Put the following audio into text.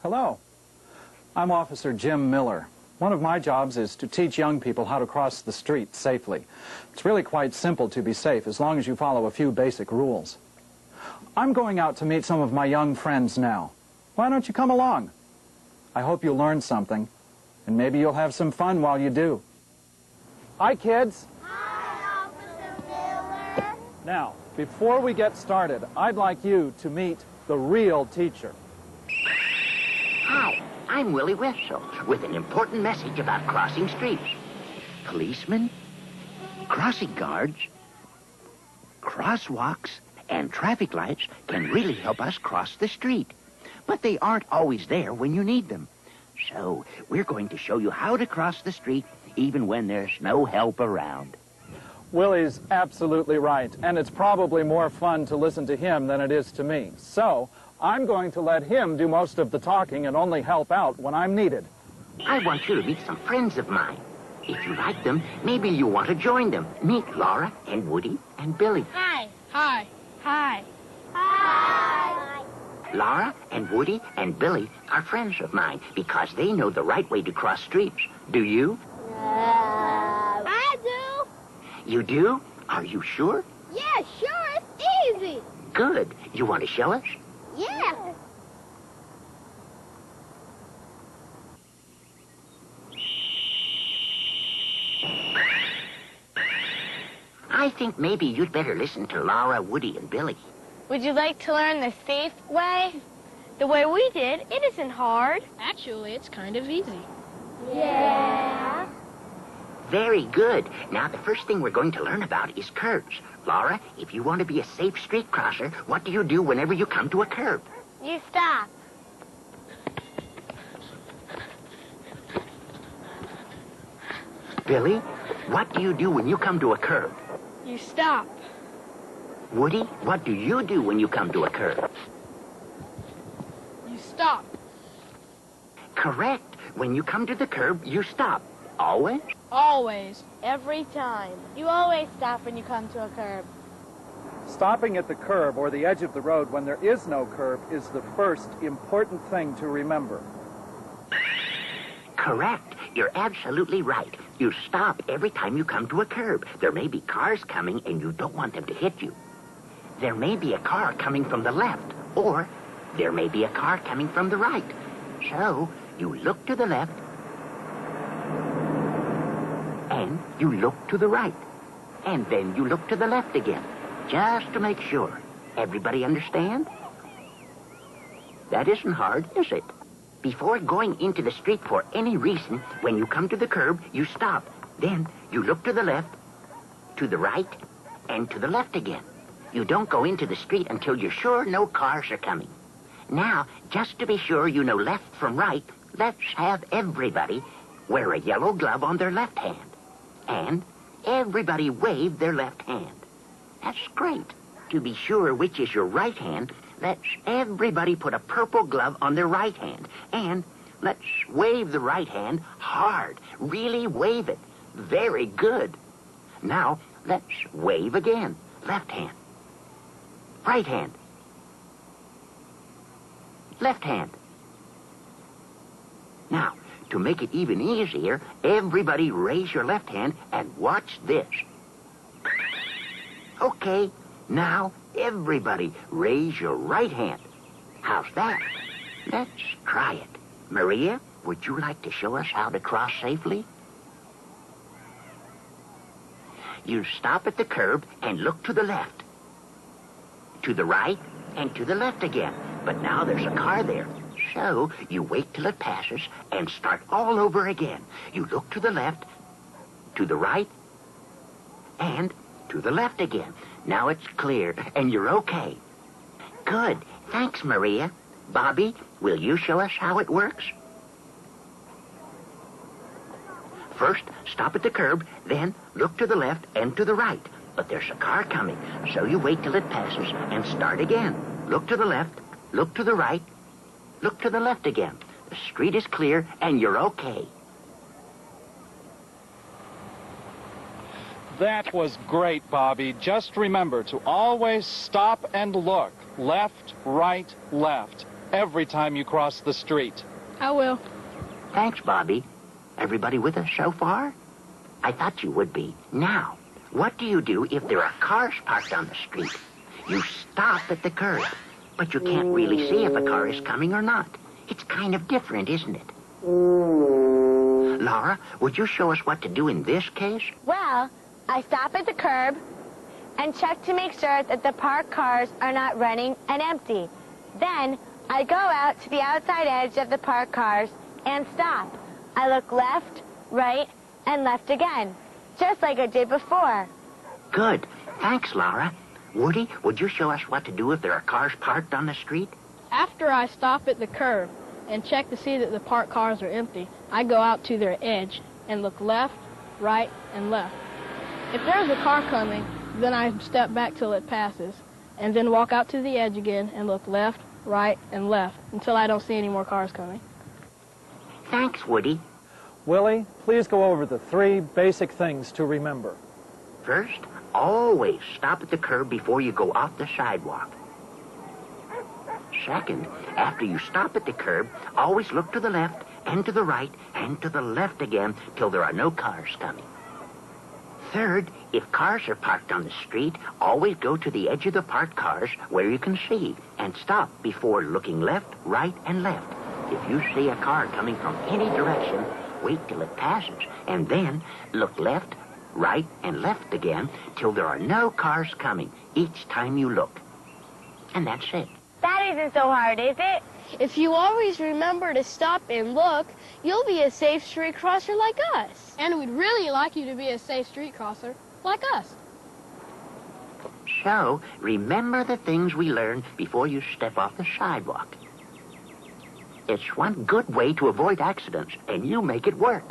Hello. I'm Officer Jim Miller. One of my jobs is to teach young people how to cross the street safely. It's really quite simple to be safe as long as you follow a few basic rules. I'm going out to meet some of my young friends now. Why don't you come along? I hope you'll learn something, and maybe you'll have some fun while you do. Hi, kids. Hi, Officer Miller. Now, before we get started, I'd like you to meet the real teacher. Hi, I'm Willy with an important message about crossing streets. Policemen, crossing guards, crosswalks, and traffic lights can really help us cross the street. But they aren't always there when you need them. So we're going to show you how to cross the street even when there's no help around. Willy's absolutely right, and it's probably more fun to listen to him than it is to me. So I'm going to let him do most of the talking and only help out when I'm needed. I want you to meet some friends of mine. If you like them, maybe you want to join them. Meet Laura and Woody and Billy. Hi. Hi. Hi. Hi. Laura and Woody and Billy are friends of mine because they know the right way to cross streets. Do you? I do. You do? Are you sure? Yeah, sure. It's easy. Good. You want to show us? Yeah. I think maybe you'd better listen to Laura, Woody, and Billy. Would you like to learn the safe way? The way we did, it isn't hard. Actually, it's kind of easy. Yeah. Very good. Now, the first thing we're going to learn about is curbs. Laura, if you want to be a safe street crosser, what do you do whenever you come to a curb? You stop. Billy, what do you do when you come to a curb? You stop. Woody, what do you do when you come to a curb? You stop. Correct. When you come to the curb, you stop. Always? Always. Every time. You always stop when you come to a curb. Stopping at the curb or the edge of the road when there is no curb is the first important thing to remember. Correct. You're absolutely right. You stop every time you come to a curb. There may be cars coming and you don't want them to hit you. There may be a car coming from the left, or there may be a car coming from the right. So you look to the left, and you look to the right, and then you look to the left again, just to make sure. Everybody understand? That isn't hard, is it? Before going into the street for any reason, when you come to the curb, you stop. Then you look to the left, to the right, and to the left again. You don't go into the street until you're sure no cars are coming. Now, just to be sure you know left from right, let's have everybody wear a yellow glove on their left hand. And everybody wave their left hand. That's great. To be sure which is your right hand, let's everybody put a purple glove on their right hand. And let's wave the right hand hard. Really wave it. Very good. Now, let's wave again. Left hand. Right hand. Left hand. Now, to make it even easier, everybody raise your left hand and watch this. Okay, now everybody raise your right hand. How's that? Let's try it. Maria, would you like to show us how to cross safely? You stop at the curb and look to the left, to the right, and to the left again. But now there's a car there. So you wait till it passes and start all over again. You look to the left, to the right, and to the left again. Now it's clear, and you're okay. Good. Thanks, Maria. Bobby, will you show us how it works? First, stop at the curb, then look to the left and to the right. But there's a car coming, so you wait till it passes and start again. Look to the left, look to the right, look to the left again. The street is clear, and you're okay. That was great, Bobby. Just remember to always stop and look. Left, right, left. every time you cross the street. I will. Thanks, Bobby. Everybody with us so far? I thought you would be. Now, what do you do if there are cars parked on the street? You stop at the curb, but you can't really see if a car is coming or not. It's kind of different, isn't it? Laura, would you show us what to do in this case? Well, I stop at the curb and check to make sure that the parked cars are not running and empty. Then I go out to the outside edge of the parked cars and stop. I look left, right, and left again, just like I did before. Good. Thanks, Laura. Woody, would you show us what to do if there are cars parked on the street? After I stop at the curb and check to see that the parked cars are empty, I go out to their edge and look left, right, and left. If there's a car coming, then I step back till it passes, and then walk out to the edge again and look left, right, and left until I don't see any more cars coming. Thanks, Woody. Willie, please go over the 3 basic things to remember. First, always stop at the curb before you go off the sidewalk. Second, after you stop at the curb, always look to the left and to the right and to the left again till there are no cars coming. Third, if cars are parked on the street, always go to the edge of the parked cars where you can see and stop before looking left, right, and left. If you see a car coming from any direction, wait till it passes and then look left, right, and left again till there are no cars coming each time you look. And that's it. That isn't so hard, is it? If you always remember to stop and look, you'll be a safe street crosser like us. And we'd really like you to be a safe street crosser like us. So, remember the things we learned before you step off the sidewalk. It's one good way to avoid accidents, and you make it work.